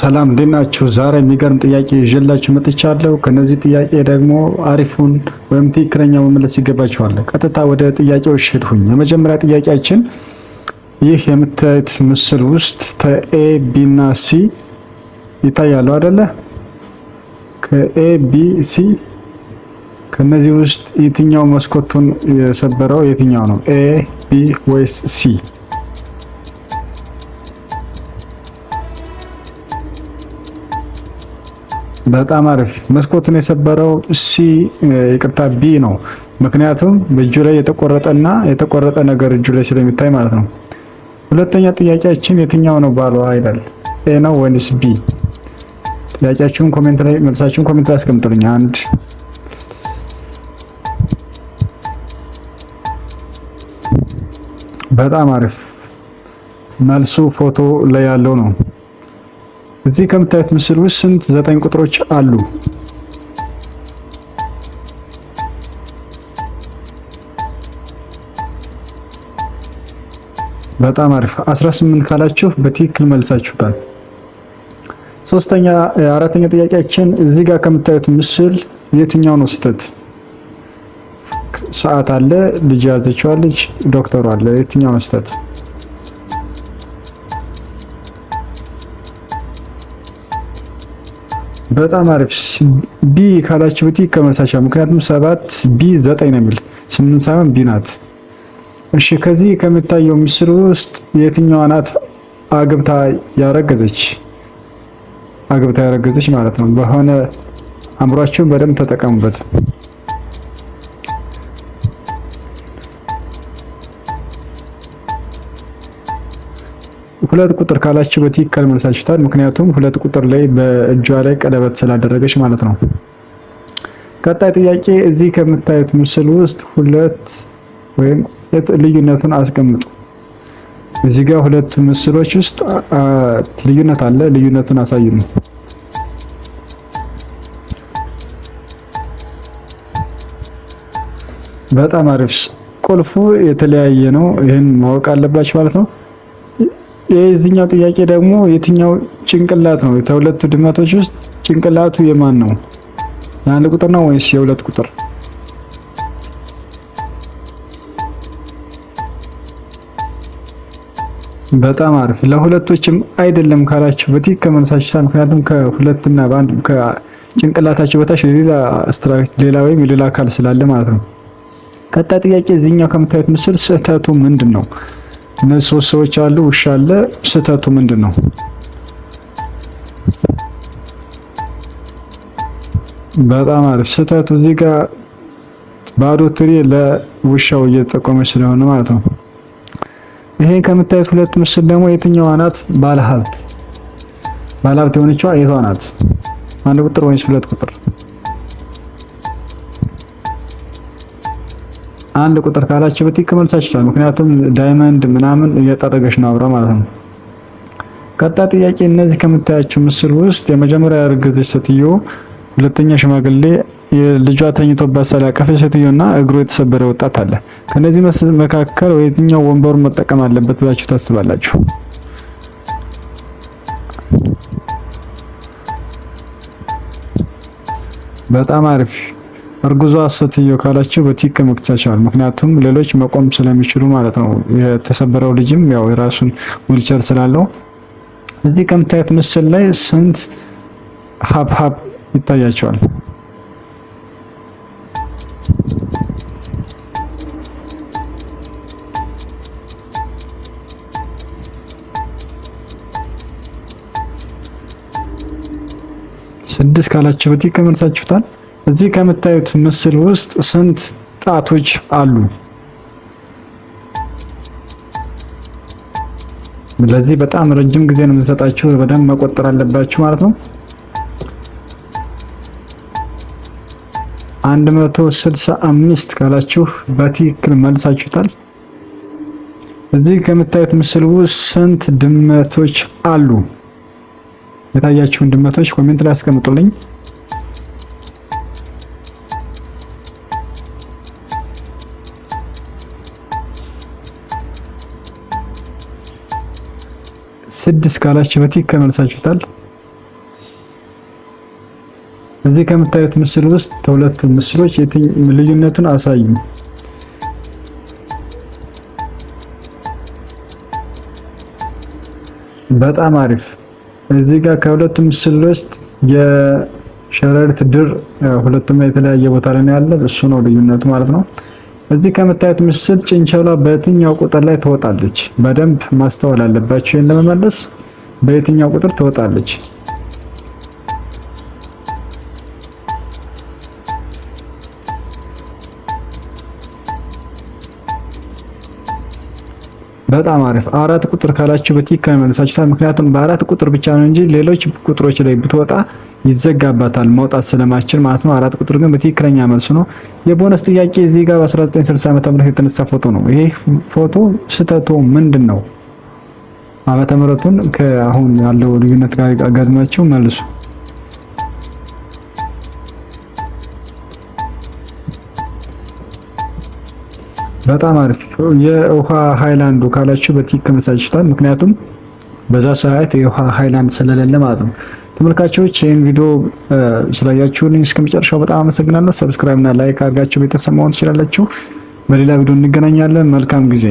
ሰላም እንዴት ናችሁ? ዛሬ የሚገርም ጥያቄ ይዤላችሁ መጥቻለሁ። ከነዚህ ጥያቄ ደግሞ አሪፉን ወይም ትክክለኛው መመለስ ይገባችኋል። ቀጥታ ወደ ጥያቄዎች ሄድኩኝ። የመጀመሪያ ጥያቄያችን ይህ የምታዩት ምስል ውስጥ ከኤ ቢ እና ሲ ይታያሉ አይደለ? ከኤ ቢ ሲ ከነዚህ ውስጥ የትኛው መስኮቱን የሰበረው የትኛው ነው? ኤ ቢ ወይስ ሲ? በጣም አሪፍ። መስኮቱን የሰበረው ሲ ይቅርታ ቢ ነው። ምክንያቱም በእጁ ላይ የተቆረጠ ነገር እጁ ላይ ስለሚታይ ማለት ነው። ሁለተኛ ጥያቄያችን የትኛው ነው ባሏ ይላል። ኤ ነው ወይስ ቢ? ጥያቄያችሁን ኮሜንት ላይ መልሳችሁን ኮሜንት ላይ አስቀምጡልኝ። አንድ በጣም አሪፍ። መልሱ ፎቶ ላይ ያለው ነው። እዚህ ከምታዩት ምስል ውስጥ ስንት 9 ቁጥሮች አሉ? በጣም አሪፍ 18 ካላችሁ በትክክል መልሳችሁታል። አራተኛ ጥያቄያችን እዚህ ጋር ከምታዩት ምስል የትኛው ነው ስህተት? ሰዓት አለ፣ ልጅ ያዘችው ልጅ፣ ዶክተሩ አለ። የትኛው ነው ስህተት? በጣም አሪፍ ቢ ካላችሁ በትክክል መልሳችኋል። ምክንያቱም 7 ቢ 9 ነው የሚል 8 ሳይሆን ቢ ናት። እሺ ከዚህ ከምታየው ምስል ውስጥ የትኛዋ ናት አግብታ ያረገዘች ማለት ነው? በሆነ አእምሯችሁን በደንብ ተጠቀሙበት። ሁለት ቁጥር ካላችሁ በትክክል መልሳችሁታል። ምክንያቱም ሁለት ቁጥር ላይ በእጇ ላይ ቀለበት ስላደረገች ማለት ነው። ቀጣይ ጥያቄ እዚህ ከምታዩት ምስል ውስጥ ሁለት ወይም ልዩነቱን አስቀምጡ። እዚህ ጋር ሁለት ምስሎች ውስጥ ልዩነት አለ። ልዩነቱን አሳዩን። በጣም አሪፍ። ቁልፉ የተለያየ ነው። ይህን ማወቅ አለባችሁ ማለት ነው። የዚህኛው ጥያቄ ደግሞ የትኛው ጭንቅላት ነው? ከሁለቱ ድመቶች ውስጥ ጭንቅላቱ የማን ነው? የአንድ ቁጥር ነው ወይስ የሁለት ቁጥር? በጣም አሪፍ። ለሁለቶችም አይደለም ካላችሁ በትክክል መልሳችሁታል። ምክንያቱም ከሁለትና በአንድ ከጭንቅላታቸው በታች ሌላ ወይም የሌላ አካል ስላለ ማለት ነው። ቀጣይ ጥያቄ እዚህኛው ከምታዩት ምስል ስህተቱ ምንድን ነው? እነዚህ ሶስት ሰዎች አሉ፣ ውሻ አለ። ስህተቱ ምንድን ነው? በጣም አሪፍ። ስህተቱ እዚህ ጋር ባዶ ትሪ ለውሻው እየተጠቆመች ስለሆነ ማለት ነው። ይሄን ከምታዩት ሁለት ምስል ደግሞ የትኛዋ ናት ባለሀብት የሆነችዋ የቷ ናት? አንድ ቁጥር ወይስ ሁለት ቁጥር? አንድ ቁጥር ካላችሁ በትክክል መልሳችሁታል። ምክንያቱም ዳይመንድ ምናምን እየጠረገች ነው አብራ ማለት ነው። ቀጣይ ጥያቄ እነዚህ ከምታያችሁ ምስል ውስጥ የመጀመሪያ ያረገዘች ሴትዮ፣ ሁለተኛ ሽማግሌ ልጇ ተኝቶባት ያቀፈች ሴትዮና እግሩ የተሰበረ ወጣት አለ። ከነዚህ መካከል የትኛው ወንበሩን መጠቀም አለበት ብላችሁ ታስባላችሁ? በጣም አሪፍ። እርጉዟ ሴትዮ ካላችሁ በትክክል መክቻቻል። ምክንያቱም ሌሎች መቆም ስለሚችሉ ማለት ነው። የተሰበረው ልጅም ያው የራሱን ዊልቸር ስላለው። እዚህ ከምታዩት ምስል ላይ ስንት ሀብሀብ ይታያቸዋል? ስድስት ካላችሁ በትክክል መልሳችሁታል። እዚህ ከምታዩት ምስል ውስጥ ስንት ጣቶች አሉ? ለዚህ በጣም ረጅም ጊዜ ነው የምንሰጣችሁ። በደንብ መቆጠር አለባችሁ ማለት ነው። 165 ካላችሁ በትክክል መልሳችሁታል። እዚህ ከምታዩት ምስል ውስጥ ስንት ድመቶች አሉ? የታያችሁን ድመቶች ኮሜንት ላይ አስቀምጡልኝ። ስድስት ካላችሁ በትክክል መልሳችሁታል። እዚህ ከምታዩት ምስል ውስጥ ከሁለቱ ምስሎች ልዩነቱን አሳዩ። በጣም አሪፍ። እዚህ ጋር ከሁለቱ ምስል ውስጥ የሸረሪት ድር ሁለቱም የተለያየ ቦታ ላይ ያለ እሱ ነው ልዩነቱ ማለት ነው። እዚህ ከምታዩት ምስል ጭንቸሏ በየትኛው ቁጥር ላይ ትወጣለች? በደንብ ማስተዋል አለባችሁ። ይሄን ለመመለስ በየትኛው ቁጥር ትወጣለች? በጣም አሪፍ። 4 ቁጥር ካላችሁ በትክክል መልሳችኋል። ምክንያቱም በ4 ቁጥር ብቻ ነው እንጂ ሌሎች ቁጥሮች ላይ ብትወጣ ይዘጋባታል መውጣት ስለማችል ማለት ነው። 4 ቁጥር ግን በትክክለኛ መልሱ ነው። የቦነስ ጥያቄ እዚህ ጋር በ1960 ዓመተ ምህረት የተነሳ ፎቶ ነው። ይሄ ፎቶ ስህተቱ ምንድነው? ዓመተ ምህረቱን ከአሁን ያለው ልዩነት ጋር አጋድማችሁ መልሱ። በጣም አሪፍ። የውሃ ሃይላንዱ ካላችሁ በትክክል መልሳችኋል። ምክንያቱም በዛ ሰዓት የውሃ ሃይላንድ ስለሌለ ማለት ነው። ተመልካቾች ይህን ቪዲዮ ስላያችሁልኝ እስከመጨረሻው በጣም አመሰግናለሁ። ሰብስክራይብ እና ላይክ አድርጋችሁ ቤተሰብ መሆን ትችላላችሁ። በሌላ ቪዲዮ እንገናኛለን። መልካም ጊዜ